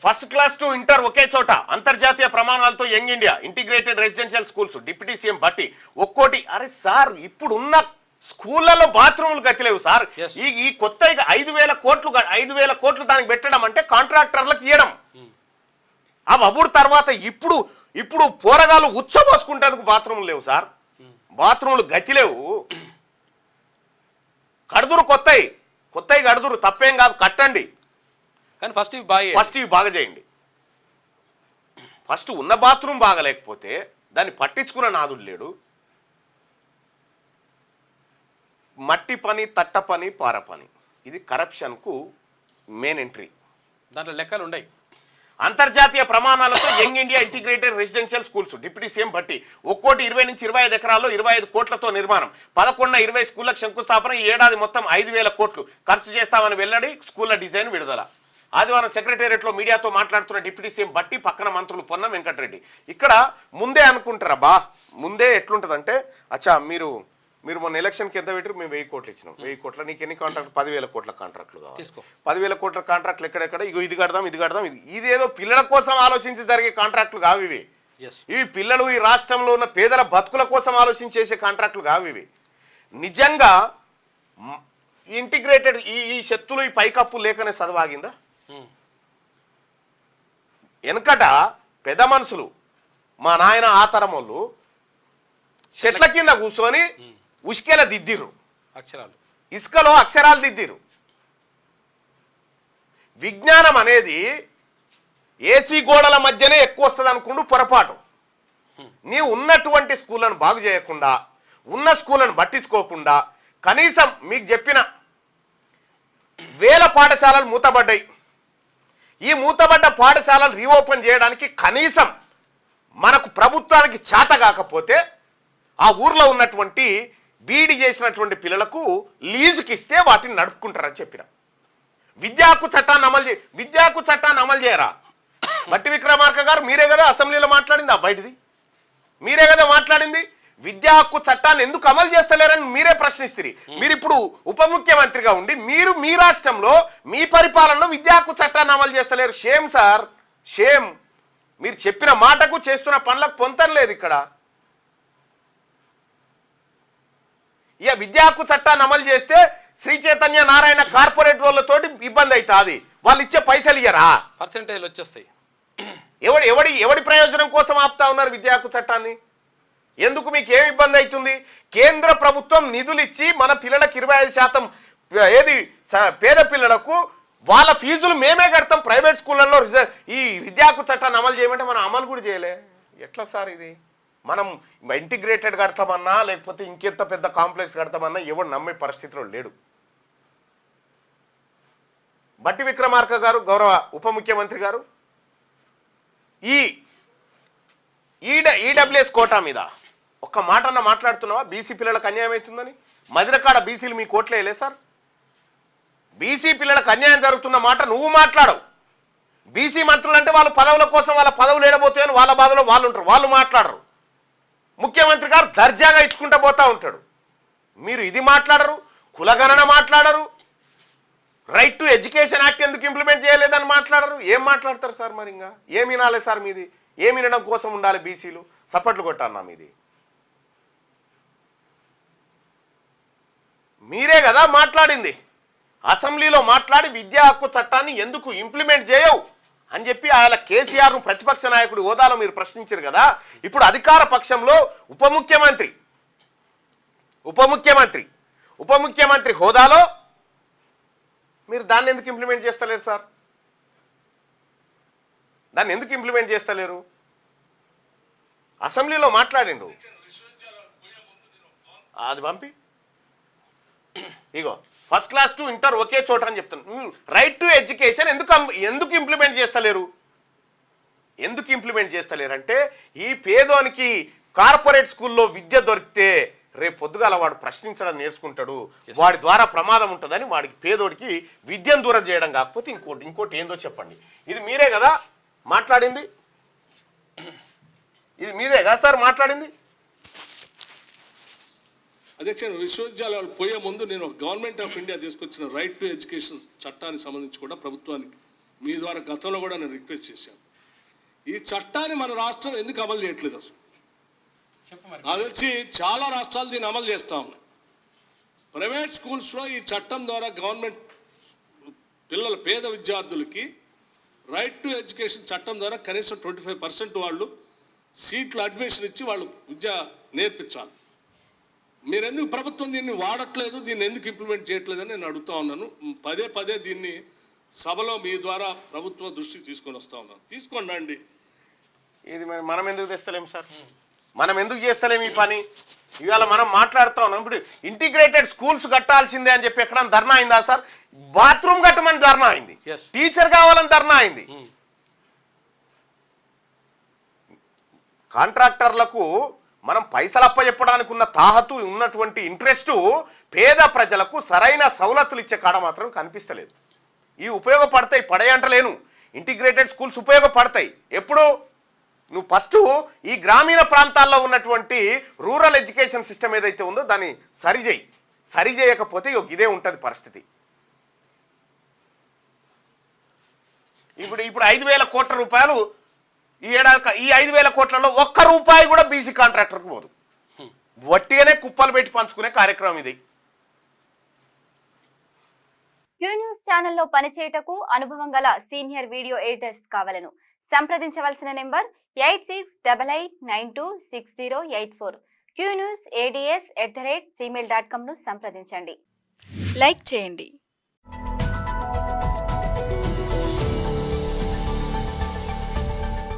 First class to inter ఒకే చోట అంతర్జాతీయ ప్రమాణాలతో young India integrated residential schools deputy CM Bhatti ఒక్కోటి. అరే సార్, ఇప్పుడున్న స్కూళ్ళలో బాత్రూములు గతిలేవు సార్. ఈ కొత్త 5,000 కోట్లు దానికి పెట్టడం అంటే కాంట్రాక్టర్లకు ఇవ్వడం. అవి అప్పుడు తర్వాత ఇప్పుడు పోరగాళ్ళు ఉచ్చబోసుకుంటేందుకు బాత్రూములు లేవు సార్. బాత్రూములు గతిలేవు. కడుదురు కొత్తవి కడుదురు, తప్పేం కాదు, కట్టండి. కానీ ఫస్ట్ ఇవి బాగా చేయండి. ఫస్ట్ ఉన్న బాత్రూమ్ బాగలేకపోతే దాన్ని పట్టించుకున్న నాదుడు లేడు. మట్టి పని, తట్ట పని, పార పని, ఇది కరప్షన్కు మెయిన్ ఎంట్రీ. దాంట్లో లెక్కలు ఉన్నాయి. అంతర్జాతీయ ప్రమాణాలతో young India integrated residential schools deputy CM Bhatti ఒక్కోటి 20 నుంచి 25 ఎకరాల్లో 25 కోట్లతో నిర్మాణం. 11-20 స్కూళ్లకు శంకుస్థాపన. ఈ ఏడాది మొత్తం 5,000 కోట్లు ఖర్చు చేస్తామని వెల్లడి. స్కూళ్ల డిజైన్ విడుదల. ఆదివారం సెక్రటేరియట్లో మీడియాతో మాట్లాడుతున్న డిప్యూటీ సీఎం భట్టి పక్కన మంత్రులు పొన్నం వెంకటరెడ్డి. ఇక్కడ ముందే అనుకుంటారా ముందే ఎట్లుంటుందంటే, అచ్చా మీరు మొన్న ఎలక్షన్కి ఎంత పెట్టారు? మేము 1000 కోట్లు ఇచ్చినాం. 1000 కోట్ల నీకు ఎన్ని కాంట్రాక్ట్? 10,000 కోట్ల కాంట్రాక్ట్లు కావాలి. 10,000 కోట్ల కాంట్రాక్ట్లు ఎక్కడెక్కడ? ఇది కడదాం. ఇదేదో పిల్లల కోసం ఆలోచించి జరిగే కాంట్రాక్ట్లు కావు ఇవి. పిల్లలు ఈ రాష్ట్రంలో ఉన్న పేదల బతుకుల కోసం ఆలోచించి చేసే కాంట్రాక్ట్లు కావు ఇవి. నిజంగా ఇంటిగ్రేటెడ్ ఈ శక్తులు ఈ పైకప్పు లేకనే చదవాగిందా? వెనకట పెద్ద మనుషులు, మా నాయన ఆతరం వాళ్ళు చెట్ల కింద కూర్చొని ఉష్కెల దిద్దిరు, ఇసుకలో అక్షరాలు దిద్దిరు. విజ్ఞానం అనేది ఏసీ గోడల మధ్యనే ఎక్కువ వస్తుంది అనుకుంటూ పొరపాటు. నీవు ఉన్నటువంటి స్కూళ్ళను బాగు చేయకుండా, ఉన్న స్కూళ్ళను పట్టించుకోకుండా, కనీసం మీకు చెప్పిన 1000 పాఠశాలలు మూతబడ్డాయి. ఈ మూతబడ్డ పాఠశాలలు రీఓపెన్ చేయడానికి కనీసం మనకు ప్రభుత్వానికి చేత కాకపోతే ఆ ఊర్లో ఉన్నటువంటి బీఈడీ చేసినటువంటి పిల్లలకు లీజుకి ఇస్తే వాటిని నడుపుకుంటారని చెప్పిన. విద్యా హక్కు చట్టాన్ని అమలు చేయరా? భట్టి విక్రమార్క గారు మీరే కదా అసెంబ్లీలో మాట్లాడింది. బయటిది మీరే కదా మాట్లాడింది. విద్యా హక్కు చట్టాన్ని ఎందుకు అమలు చేస్తలేరని మీరే ప్రశ్నిస్తారు. మీరు ఇప్పుడు ఉప ముఖ్యమంత్రిగా ఉండి మీ రాష్ట్రంలో మీ పరిపాలనలో విద్యా హక్కు చట్టాన్ని అమలు చేస్తలేరు. Shame sir, shame. మీరు చెప్పిన మాటకు చేస్తున్న పనులకు పొంతలేదు ఇక్కడ. ఇక విద్యా హక్కు చట్టాన్ని అమలు చేస్తే శ్రీ చైతన్య నారాయణ కార్పొరేట్ వాళ్ళతోటి ఇబ్బంది అవుతుంది. వాళ్ళు ఇచ్చే పైసలు ఇయ్యరా? పర్సెంటేజ్లు వచ్చేస్తాయి. ఎవడి ప్రయోజనం కోసం ఆపుతా ఉన్నారు విద్యా హక్కు చట్టాన్ని? ఎందుకు మీకు ఏమి ఇబ్బంది అవుతుంది? కేంద్ర ప్రభుత్వం నిధులు ఇచ్చి మన పిల్లలకు 25% ఏది పేద పిల్లలకు వాళ్ళ ఫీజులు మేమే కడతాం. ప్రైవేట్ స్కూళ్ళల్లో ఈ విద్యా హక్కు చట్టాన్ని అమలు చేయమంటే మనం అమలు కూడా చేయలే. ఎట్లా సార్ ఇది? మనం ఇంటిగ్రేటెడ్ కడతామన్నా లేకపోతే ఇంకెంత పెద్ద కాంప్లెక్స్ కడతామన్నా ఎవడు నమ్మే పరిస్థితిలో లేడు. భట్టి విక్రమార్క గారు, గౌరవ ఉప ముఖ్యమంత్రి గారు, ఈ ఈడబ్ల్యూఎస్ కోటా మీద ఒక్క మాటన్నా మాట్లాడుతున్నావా? బీసీ పిల్లలకు అన్యాయం అవుతుందని. మదిరకాడ బీసీలు మీ కోట్లే వేయలే సార్. బీసీ పిల్లలకు అన్యాయం జరుగుతున్న మాట నువ్వు మాట్లాడవు. బీసీ మంత్రులు అంటే వాళ్ళు పదవుల కోసం వాళ్ళ పదవులు ఏడబోతాయని వాళ్ళ బాధలో వాళ్ళు ఉంటారు, వాళ్ళు మాట్లాడరు. ముఖ్యమంత్రి గారు దర్జాగా ఇచ్చుకుంటూ పోతా ఉంటాడు. మీరు ఇది మాట్లాడరు, కులగణన మాట్లాడరు, రైట్ టు ఎడ్యుకేషన్ యాక్ట్ ఎందుకు ఇంప్లిమెంట్ చేయలేదని మాట్లాడరు. ఏం మాట్లాడతారు సార్? మరి ఇంకా ఏమి వినాలి సార్? మీది ఏమి వినడం కోసం ఉండాలి? బీసీలు సపట్లు కొట్టాలన్నా మీది? మీరే కదా మాట్లాడింది. అసెంబ్లీలో మాట్లాడి విద్యా హక్కు చట్టాన్ని ఎందుకు ఇంప్లిమెంట్ చేయవు అని చెప్పి ఆయన కేసీఆర్ను ప్రతిపక్ష నాయకుడి హోదాలో మీరు ప్రశ్నించారు కదా. ఇప్పుడు అధికార పక్షంలో ఉప ముఖ్యమంత్రి హోదాలో మీరు దాన్ని ఎందుకు ఇంప్లిమెంట్ చేస్తలేరు సార్? దాన్ని ఎందుకు ఇంప్లిమెంట్ చేస్తలేరు? అసెంబ్లీలో మాట్లాడిండు. అది పంపి ఇగో ఫస్ట్ క్లాస్ టు ఇంటర్ ఒకే చోట అని చెప్తాను. రైట్ టు ఎడ్యుకేషన్ ఎందుకు ఇంప్లిమెంట్ చేస్తలేరు? ఎందుకు ఇంప్లిమెంట్ చేస్తలేరు అంటే ఈ పేదోనికి కార్పొరేట్ స్కూల్లో విద్య దొరికితే రేపు పొద్దుగాల వాడు ప్రశ్నించడం నేర్చుకుంటాడు, వాడి ద్వారా ప్రమాదం ఉంటుందని వాడికి పేదోడికి విద్యను దూరం చేయడం కాకపోతే ఇంకోటి ఏందో చెప్పండి. ఇది మీరే కదా మాట్లాడింది? ఇది మీరే కదా సార్ మాట్లాడింది? అధ్యక్ష, విశ్వవిద్యాలయాలు పోయే ముందు నేను గవర్నమెంట్ ఆఫ్ ఇండియా తీసుకొచ్చిన రైట్ టు ఎడ్యుకేషన్ చట్టానికి సంబంధించి కూడా ప్రభుత్వానికి మీ ద్వారా గతంలో కూడా నేను రిక్వెస్ట్ చేశాను. ఈ చట్టాన్ని మన రాష్ట్రం ఎందుకు అమలు చేయట్లేదు? అసలు నాకు తెలిసి చాలా రాష్ట్రాలు దీన్ని అమలు చేస్తూ ఉన్నాయి. ప్రైవేట్ స్కూల్స్లో ఈ చట్టం ద్వారా గవర్నమెంట్ పిల్లల పేద విద్యార్థులకి రైట్ టు ఎడ్యుకేషన్ చట్టం ద్వారా కనీసం 25% వాళ్ళు సీట్లు అడ్మిషన్ ఇచ్చి వాళ్ళు విద్య నేర్పించాలి. మీరు ఎందుకు ప్రభుత్వం దీన్ని వాడట్లేదు, దీన్ని ఎందుకు ఇంప్లిమెంట్ చేయట్లేదని నేను అడుగుతా ఉన్నాను. పదే పదే దీన్ని సభలో మీ ద్వారా ప్రభుత్వ దృష్టికి తీసుకొని వస్తూ ఉన్నాను. తీసుకోండి అండి. ఇది మరి మనం ఎందుకు తెస్తలేము సార్? మనం ఎందుకు చేస్తలేము ఈ పని? ఇవాళ మనం మాట్లాడుతూ ఉన్నాం. ఇప్పుడు ఇంటిగ్రేటెడ్ స్కూల్స్ కట్టాల్సిందే అని చెప్పి ఎక్కడ ధర్నా అయిందా సార్? బాత్రూమ్ కట్టమని ధర్నా అయింది, టీచర్ కావాలని ధర్నా అయింది. కాంట్రాక్టర్లకు మనం పైసలు అప్పచెప్పడానికి ఉన్న తాహతు ఉన్నటువంటి ఇంట్రెస్ట్ పేద ప్రజలకు సరైన సవలతులు ఇచ్చే కాడ మాత్రం కనిపిస్తలేదు. ఇవి ఉపయోగపడతాయి, పడేయంటలేను. ఇంటిగ్రేటెడ్ స్కూల్స్ ఉపయోగపడతాయి ఎప్పుడు? నువ్వు ఫస్ట్ ఈ గ్రామీణ ప్రాంతాల్లో ఉన్నటువంటి రూరల్ ఎడ్యుకేషన్ సిస్టమ్ ఏదైతే ఉందో దాన్ని సరిచేయకపోతే ఇదే ఉంటుంది పరిస్థితి. ఇప్పుడు 5,000 కోట్ల రూపాయలు ఈ ఏడాది, ఈ 5,000 కోట్లలో ₹1 కూడా బీసీ కాంట్రాక్టర్కు పోదు. వట్టిగానే కుప్పలు పెట్టి పంచుకునే కార్యక్రమం ఇది. క్యూ న్యూస్ ఛానల్లో పనిచేయటకు అనుభవం గల సీనియర్ వీడియో ఎడిటర్స్ కావాలను సంప్రదించవలసిన నెంబర్ 8688926084. qnewsads@gmail.com ను సంప్రదించండి. లైక్ చేయండి.